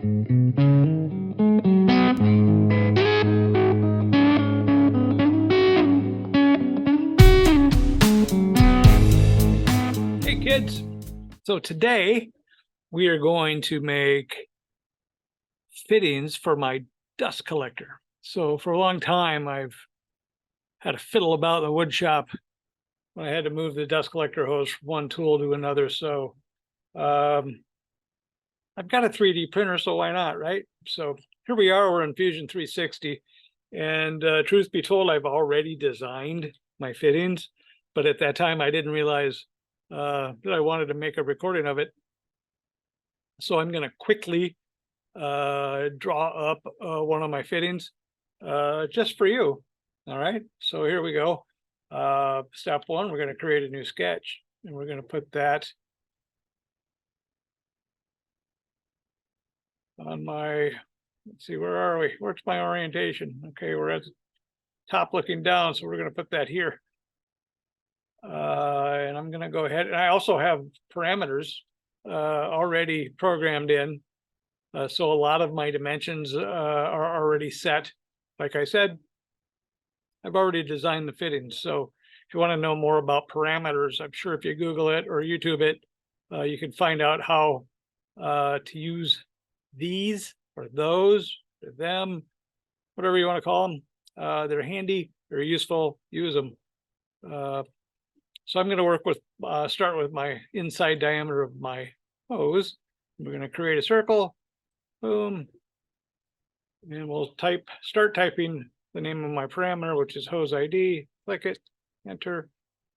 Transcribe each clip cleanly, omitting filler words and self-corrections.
Hey kids, so today we are going to make fittings for my dust collector. So for a long time I've had to fiddle about in the wood shop when I had to move the dust collector hose from one tool to another. So I've got a 3D printer, so why not, right? So here we are, we're in Fusion 360, and truth be told, I've already designed my fittings, but at that time I didn't realize that I wanted to make a recording of it. So I'm going to quickly draw up one of my fittings just for you. All right, so here we go. Step one, we're going to create a new sketch, and we're going to put that on my, let's see, where are we? Where's my orientation? Okay, we're at the top looking down, so we're going to put that here. And I'm going to go ahead, and I also have parameters already programmed in. So a lot of my dimensions are already set. Like I said, I've already designed the fittings. So if you want to know more about parameters, I'm sure if you Google it or YouTube it, you can find out how to use these or those or them, whatever you want to call them. They're handy, they're useful, use them. So I'm going to work with, start with my inside diameter of my hose. We're going to create a circle. Boom. And we'll start typing the name of my parameter, which is hose ID. Click it, enter,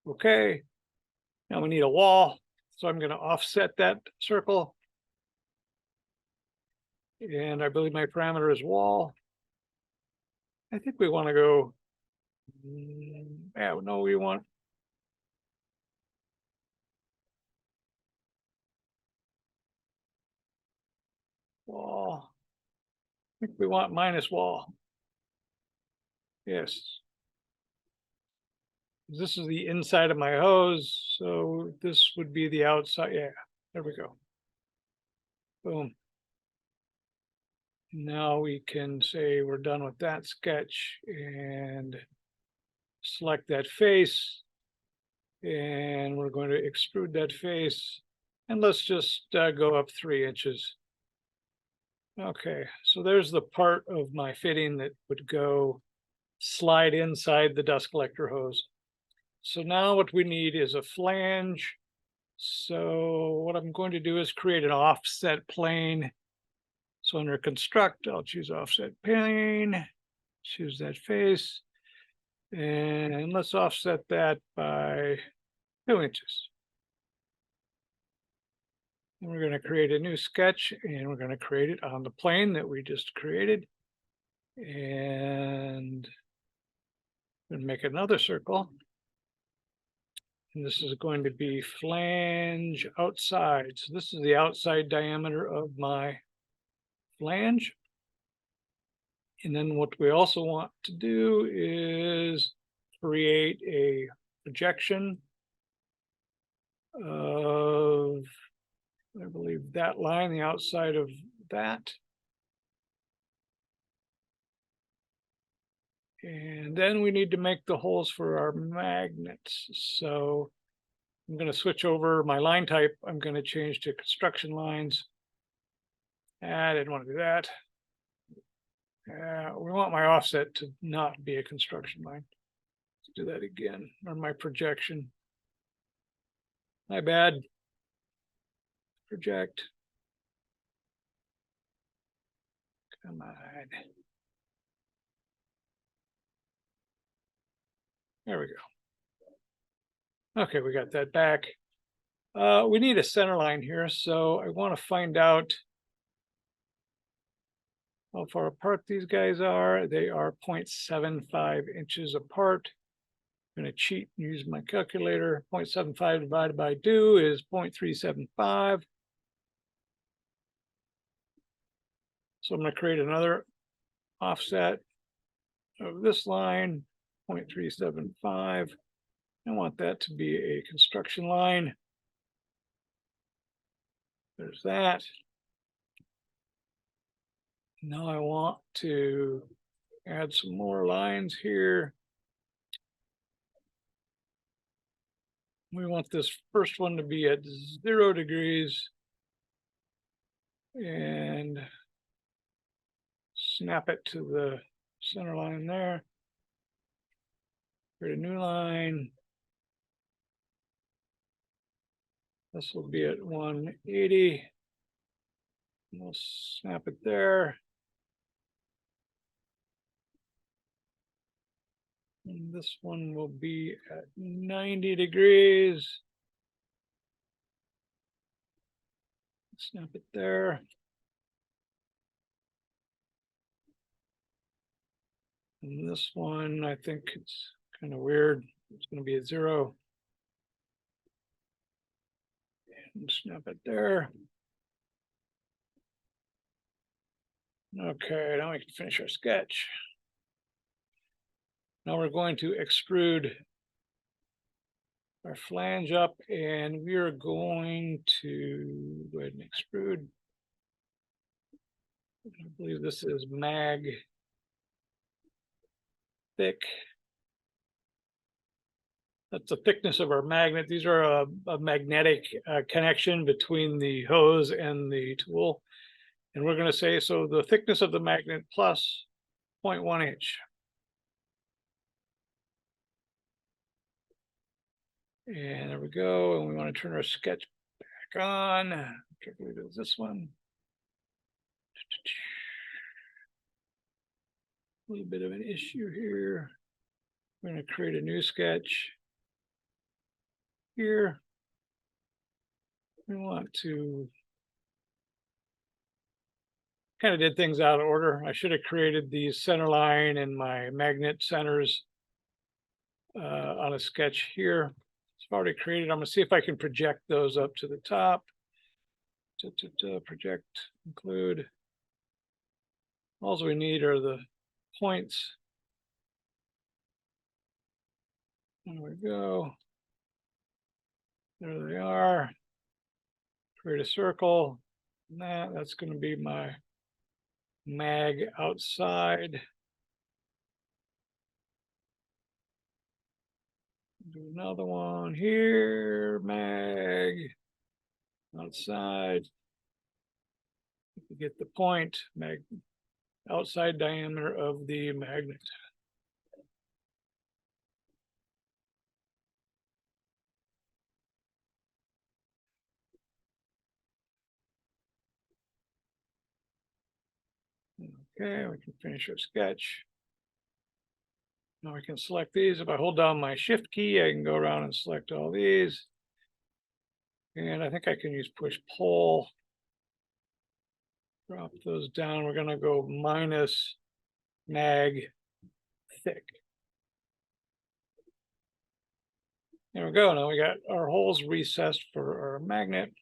okay. Now we need a wall. So I'm going to offset that circle. And I believe my parameter is wall. I think we want to go, yeah, no, we want wall. I think we want minus wall. Yes. This is the inside of my hose, so this would be the outside. Yeah, there we go. Boom. Now we can say we're done with that sketch and select that face. And we're going to extrude that face. And let's just go up 3 inches. Okay, so there's the part of my fitting that would go slide inside the dust collector hose. So now what we need is a flange. So what I'm going to do is create an offset plane. So under construct, I'll choose offset plane, choose that face, and let's offset that by 2 inches. And we're going to create a new sketch, and we're going to create it on the plane that we just created. And we're going to make another circle. And this is going to be flange outside. So this is the outside diameter of my flange. And then what we also want to do is create a projection of, I believe, that line, the outside of that. And then we need to make the holes for our magnets. So I'm going to switch over my line type. I'm going to change to construction lines. I didn't want to do that. We want my offset to not be a construction line. Let's do that again, or my projection. My bad. Project. Come on. There we go. Okay, we got that back. We need a center line here, so I want to find out how far apart these guys are. They are 0.75 inches apart. I'm going to cheat and use my calculator. 0.75 divided by 2 is 0.375. So I'm going to create another offset of this line, 0.375. I want that to be a construction line. There's that. Now I want to add some more lines here. We want this first one to be at 0 degrees and snap it to the center line there. Create a new line. This will be at 180. We'll snap it there. And this one will be at 90 degrees. Snap it there. And this one, I think it's kind of weird. It's going to be at 0. And snap it there. Okay, now we can finish our sketch. Now we're going to extrude our flange up, and we are going to go ahead and extrude. I believe this is mag thick. That's the thickness of our magnet. These are a magnetic connection between the hose and the tool. And we're going to say, so the thickness of the magnet plus 0.1 inch. And there we go. And we want to turn our sketch back on. Particularly this one. A little bit of an issue here. We're going to create a new sketch. Here, we want to kind of did things out of order. I should have created the center line and my magnet centers on a sketch here. It's already created. I'm going to see if I can project those up to the top. Project, include. All we need are the points. There we go. There they are. Create a circle. And that's going to be my mag outside. Do another one here. Mag outside. You get the point. Mag outside diameter of the magnet. Okay, we can finish our sketch. Now we can select these. If I hold down my shift key, I can go around and select all these. And I think I can use push pull. Drop those down. We're going to go minus mag thick. There we go. Now we got our holes recessed for our magnet.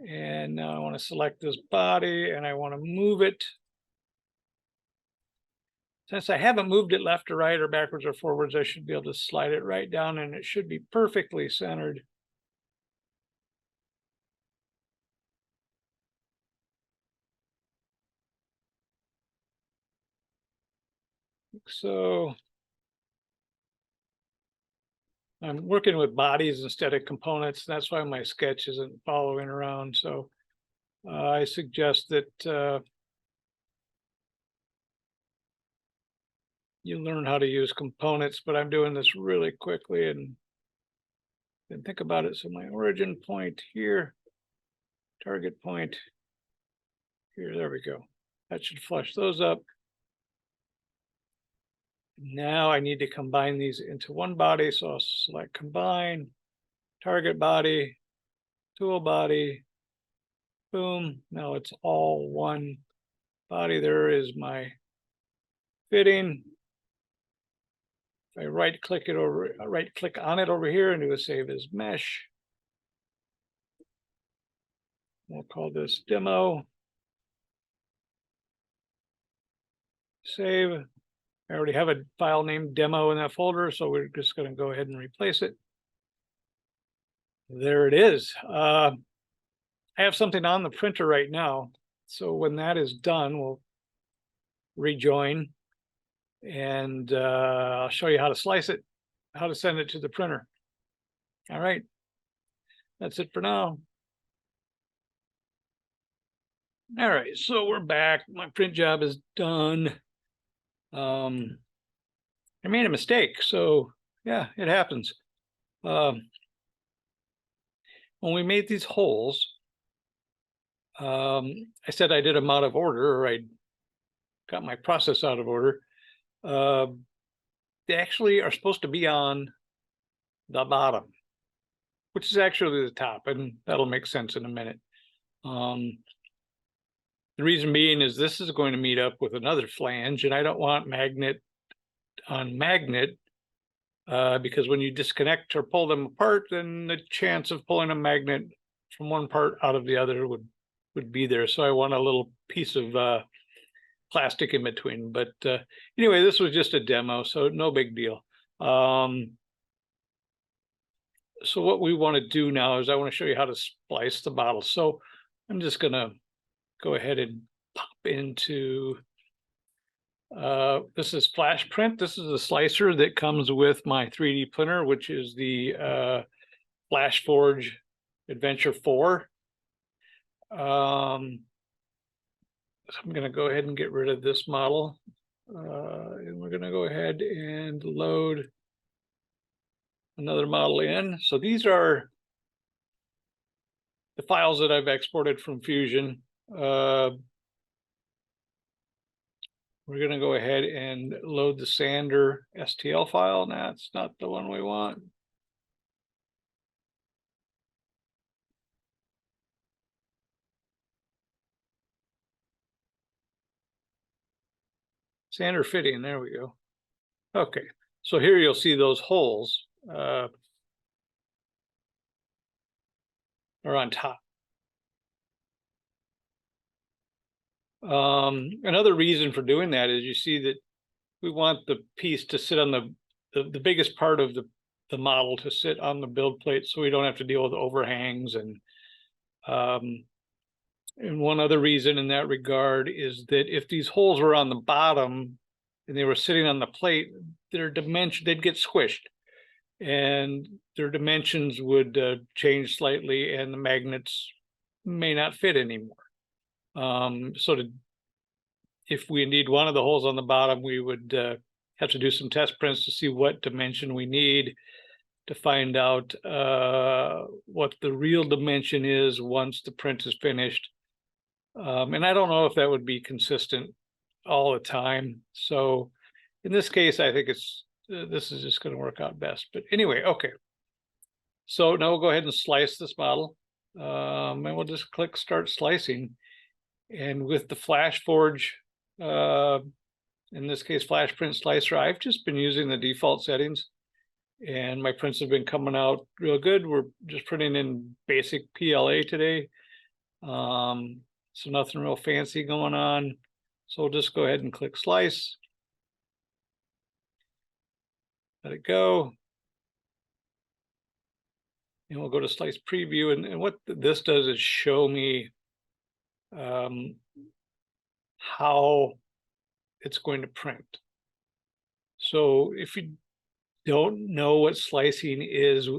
And now I want to select this body and I want to move it. Since I haven't moved it left or right or backwards or forwards, I should be able to slide it right down and it should be perfectly centered. So I'm working with bodies instead of components. That's why my sketch isn't following around. So I suggest that you learn how to use components, but I'm doing this really quickly and think about it. So my origin point here, target point here, there we go. That should flush those up. Now I need to combine these into one body. So I'll select combine, target body, tool body, boom. Now it's all one body. There is my fitting. If I right click on it over here and do a save as mesh. We'll call this demo. Save. I already have a file named demo in that folder, so we're just going to go ahead and replace it. There it is. I have something on the printer right now. So when that is done, we'll rejoin, and I'll show you how to slice it, how to send it to the printer. All right, that's it for now. All right, so we're back. My print job is done. I made a mistake, so yeah, it happens. When we made these holes, I said I did them out of order, or I got my process out of order. They actually are supposed to be on the bottom, which is actually the top, and that'll make sense in a minute. The reason being is this is going to meet up with another flange, and I don't want magnet on magnet, because when you disconnect or pull them apart, then the chance of pulling a magnet from one part out of the other would be there. So I want a little piece of plastic in between. But anyway, this was just a demo, so no big deal. So what we want to do now is I want to show you how to splice the bottle. So I'm just going to go ahead and pop into, this is Flash Print. This is a slicer that comes with my 3D printer, which is the Flashforge Adventurer 4. So I'm going to go ahead and get rid of this model. And we're going to go ahead and load another model in. So these are the files that I've exported from Fusion. We're going to go ahead and load the sander STL file. That's not the one we want. Sander fitting, there we go. Okay, so here you'll see those holes are on top. Another reason for doing that is you see that we want the piece to sit on the biggest part of the model to sit on the build plate, so we don't have to deal with overhangs. And one other reason in that regard is that if these holes were on the bottom and they were sitting on the plate, their dimension, they'd get squished and their dimensions would change slightly, and the magnets may not fit anymore. If we indeed wanted the holes on the bottom, we would have to do some test prints to see what dimension we need to find out what the real dimension is once the print is finished. And I don't know if that would be consistent all the time. So in this case, I think this is just going to work out best. But anyway, okay. So now we'll go ahead and slice this model. And we'll just click Start Slicing. And with the Flashforge, in this case, Flash Print Slicer, I've just been using the default settings, and my prints have been coming out real good. We're just printing in basic PLA today. So nothing real fancy going on. So we'll just go ahead and click Slice. Let it go. And we'll go to Slice Preview. And what this does is show me how it's going to print. So if you don't know what slicing is,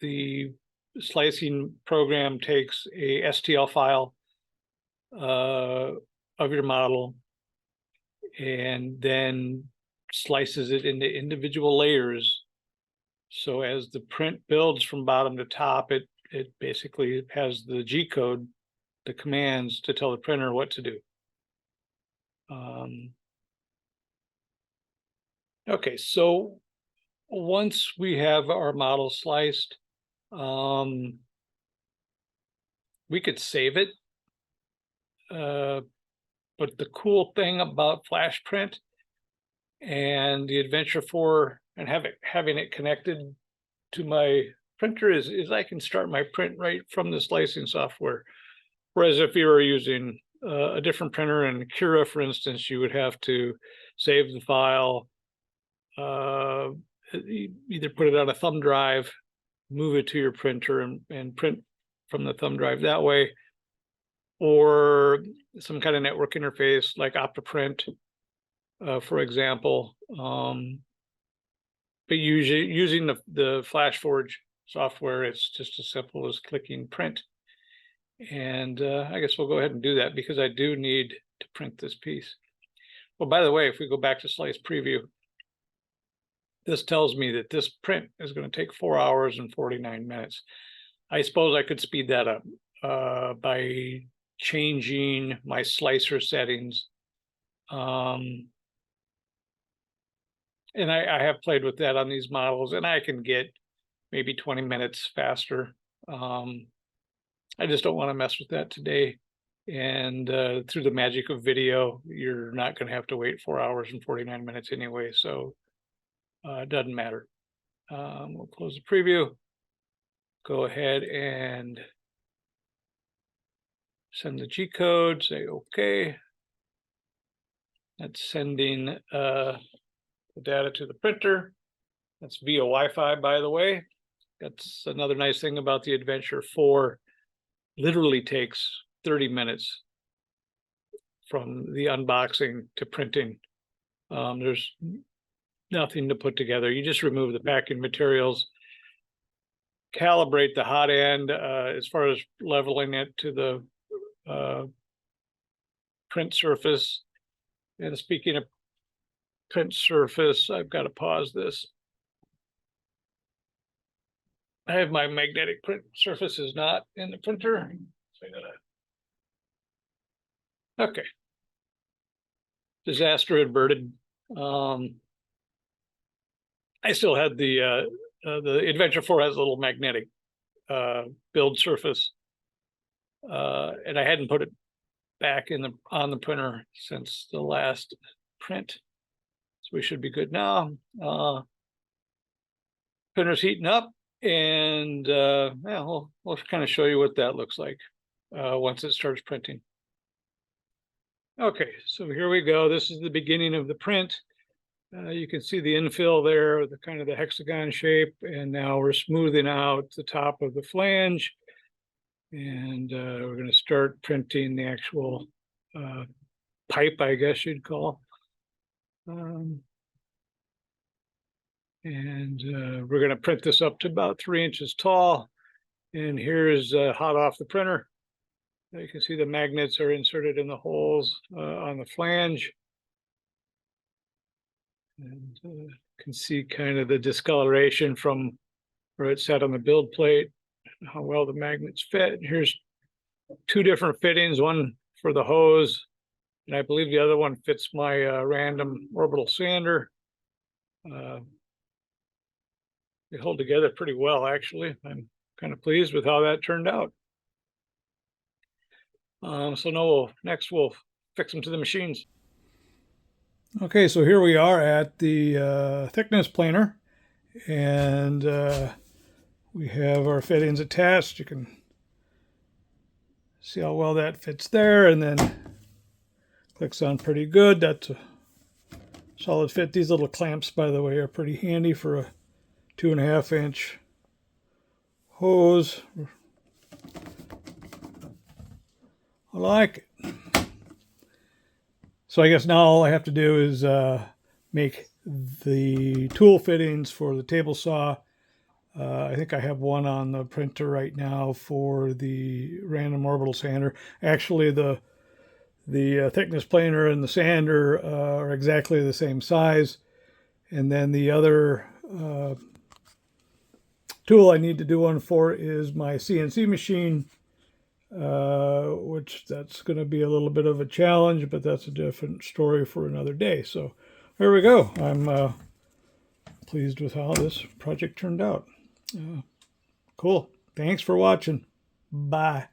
the slicing program takes a STL file of your model and then slices it into individual layers. So as the print builds from bottom to top, it basically has the G code, the commands to tell the printer what to do. Okay, so once we have our model sliced, we could save it. But the cool thing about Flash Print and the Adventure 4 and having it connected to my printer is I can start my print right from the slicing software. Whereas if you were using a different printer, in Cura, for instance, you would have to save the file, either put it on a thumb drive, move it to your printer, and print from the thumb drive that way. or some kind of network interface like Optoprint, for example. But usually using the Flashforge software, it's just as simple as clicking print. And I guess we'll go ahead and do that because I do need to print this piece. Well, by the way, if we go back to Slice Preview, this tells me that this print is going to take 4 hours and 49 minutes. I suppose I could speed that up by changing my slicer settings. And I have played with that on these models, and I can get maybe 20 minutes faster. I just don't want to mess with that today. And through the magic of video, you're not going to have to wait 4 hours and 49 minutes anyway, so it doesn't matter. We'll close the preview. Go ahead and send the G code, say okay. That's sending the data to the printer. That's via Wi-Fi, by the way. That's another nice thing about the Adventurer 4. Literally takes 30 minutes from the unboxing to printing. There's nothing to put together. You just remove the packing materials, calibrate the hot end as far as leveling it to the print surface. And speaking of print surface, I've got to pause this. I have my magnetic print surface is not in the printer. So okay. Disaster averted. I still had the Adventure 4 has a little magnetic build surface, and I hadn't put it back on the printer since the last print, so we should be good now. Printer's heating up, and yeah, we'll kind of show you what that looks like once it starts printing. Okay, so here we go. This is the beginning of the print. You can see the infill there, the kind of the hexagon shape, and now we're smoothing out the top of the flange, and we're going to start printing the actual pipe, I guess you'd call. And we're going to print this up to about 3 inches tall. And here's hot off the printer. You can see the magnets are inserted in the holes on the flange. And you can see kind of the discoloration from where it's set on the build plate, how well the magnets fit. Here's 2 different fittings, one for the hose, and I believe the other one fits my random orbital sander. They hold together pretty well, actually. I'm kind of pleased with how that turned out. So now next we'll fix them to the machines. Okay, so here we are at the thickness planer, and we have our fittings attached. You can see how well that fits there, and then clicks on pretty good. That's a solid fit. These little clamps, by the way, are pretty handy for a 2.5 inch hose. I like it. So I guess now all I have to do is make the tool fittings for the table saw. I think I have one on the printer right now for the random orbital sander. Actually, the thickness planer and the sander are exactly the same size. And then the other tool I need to do one for is my CNC machine, which that's going to be a little bit of a challenge, but that's a different story for another day. So there we go. I'm pleased with how this project turned out. Cool. Thanks for watching. Bye.